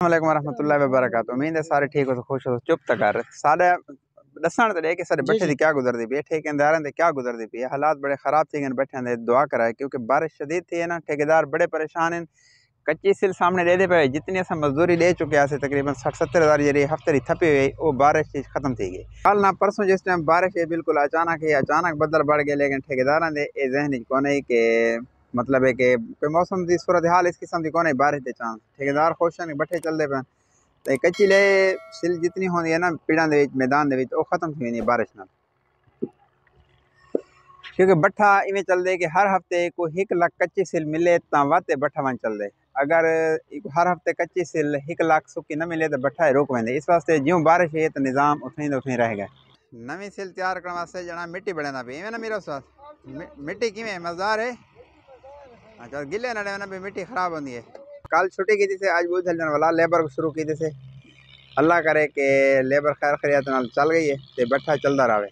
वालेकुम रहमतुल्लाहि व बरकातहू। उम्मीद है सारे ठीक हो, खुश हो, चुप तक कर सारे दसन ते कि सारे बैठे थी क्या गुजरती पी है, ठेकेदार ते क्या गुजरती पी है। हालात बड़े खराब थी गए बैठे दे, दुआ कराए क्योंकि बारिश शदीद थी है ना। ठेकेदार बड़े परेशान हैं। कच्ची सिल सामने दे पे जितनी अस मजदूरी दे चुके हैं तकरीबन 60-70 हज़ार जी हफ्ते की थपी हुई वो बारिश चीज खत्म थी गई। कल ना परसों जिस टाइम बारिश है बिल्कुल अचानक बदल बढ़ गए, लेकिन ठेकेदार दे जहन कौन है कि मतलब है कि कोई मौसम की सूरत हाल इस किस्म की कौन है बारिश के चांस। ठेकेदार खुश हैं बट्ठे चलते पे तो कच्ची ले सिल जितनी होती है ना पिंडा मैदान खत्म थी वेंदी बारिश नाल। क्योंकि बट्ठा इवें चलते कि हर हफ्ते को 1 लाख कच्ची सिल मिले तो वाते बट्ठा वन चलते। अगर हर हफ्ते कच्ची सिल 1 लाख सुखी न मिले तो बट्ठा रोक वेंदे। इस वास्ते ज्यों बारिश है तो निज़ाम उठे रहेगा। नवी सिल तैयार करने वास्ते जना मिट्टी बढ़ाना पे इवें ना मेरा साथ मिट्टी किवें मजेदार है। अच्छा गिले ना भी मिट्टी खराब होती है। कल छुट्टी की थी से आज बोझ चलने वाला लेबर को शुरू की थी से अल्लाह करे कि लेबर खैर खैरियत नाल चल गई है तो बट्ठा चलता रहे।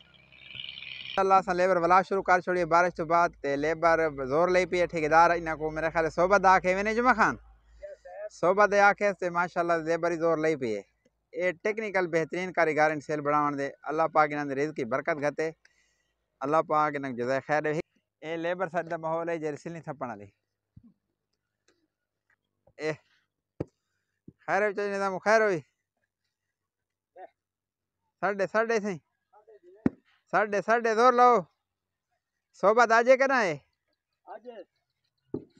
अल्लाह से लेबर वाला शुरू कर छोड़ी बारिश तो बाद ते लेबर जोर ले पी है। ठेकेदार इन्हें को मेरे ख्याल सोबत आखे वे जुमा खान सोबत आखे से माशाल्लाह लेबर ही जोर ले पी है। ये टेक्निकल बेहतरीन कारीगर सेल बढ़ावन दे अल्लाह पाक इन्हें रिज़्क की बरकत घटे। अल्लाह पाक इन्हें जज़ाए खैर दे। ये लेबर साथ माहौल है जरी सिल नहीं थप्पण वाली ए खैर निज़ाम खैर हुई साढ़े साढ़े सही साढ़े जोर लो सोबत आजे करना है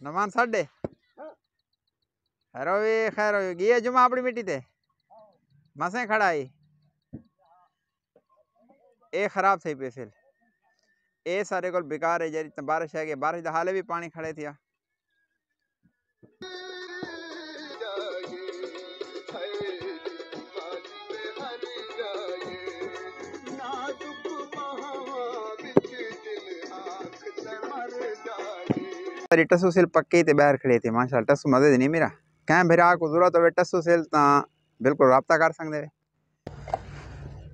नमान साढ़े खैर हो गई जुमा अपनी मिट्टी ते मसे खड़ा है ये खराब थी पे फिर ये सारे को बेकार है जरी बारिश है कि बारिश हाले भी पानी खड़े थे। टसू सेल पक्के ते बाहर खड़े थे माशाल्लाह। टसू मदद नहीं मेरा कैं भरा को जरूरत हो टसू सेल ता बिल्कुल रब्ता कर सकते।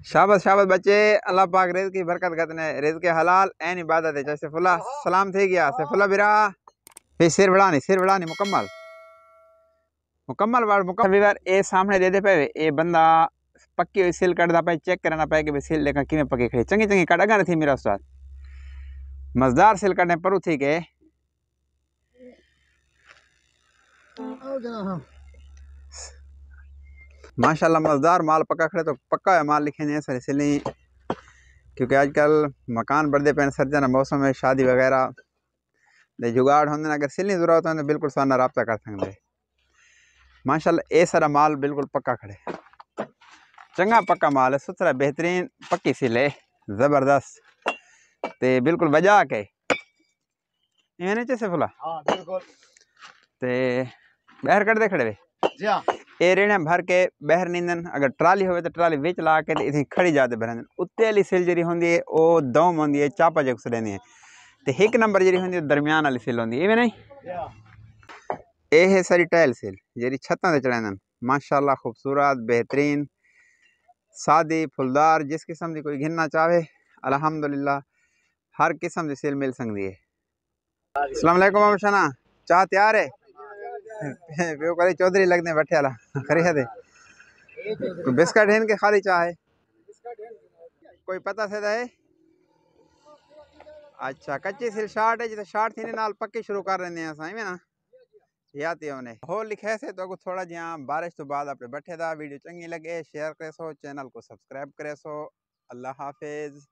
शाबाश शाबाश बच्चे अल्लाह पाक रिज़्क की बरकत करते रिज़्क के हलाल एन इबादत है। जैसे फुला सलाम थी गया से फुला बिरा फिर सिर बढ़ानी मुकम्मल मुकम्मल बार ए सामने दे पे ए बंदा पक्की हुई सिल कटदा पे चेक करना पे कि सिल देखा किमें पक्की खड़ी चंगी चंगी कट अगर थी मेरा उस्ताद मजदार सिल कटने परू थी के माशाल्लाह मजदार माल पक्का खड़े तो पक्का है माल लिखे नहीं सर सिली। क्योंकि आजकल मकान बढ़ते पे सर्दियों का मौसम है शादी वगैरह दे जुगाड़ होंगे अगर सिलनी जरूरत हो तो बिल्कुल साना रब्ता कर सकते। माशाल्लाह ये सारा माल बिल्कुल पक्का खड़े चंगा पक्का माल है सुथरा बेहतरीन पक्की सिल है जबरदस्त ते बिल्कुल बजा के इन्हें से फुला ते बहर कट दे खड़े वे रेणा भर के बहर नींदन। अगर ट्राली हो तो ट्राली विच ला के इतनी खड़ी जाते भरन उत्ते वाली सिल जी होंगी है वो दम होंगी है चापा जो सड़ेंदी है तो 1 नंबर जी होंगी दरम्यान वाली सिल होंगी इवें नहीं। ये है सारी टाइल सिल जी छत्ता से चढ़ांदन माशाल्लाह खूबसूरत बेहतरीन सादी फुलदार जिस किस्म की कोई घिनना चाहे अल्हम्दुलिल्लाह हर किस्म की सिल मिल सकती है। अस्सलाम वालेकुम शना चाह तैयार है चौधरी लगने बैठे वाला खरीदे बिस्किट है इनके खाली चाह है कोई पता से है। अच्छा कच्ची सिल शार्ट है जिसे शार्ट थी नाल पक्की शुरू कर रहे हैं असा ना याद उन्हें हो लिखे से तो थोड़ा जहाँ बारिश तो बाद अपने बैठे था वीडियो चंगी लगे शेयर करे सो चैनल को सब्सक्राइब करे सो अल्लाह हाफिज।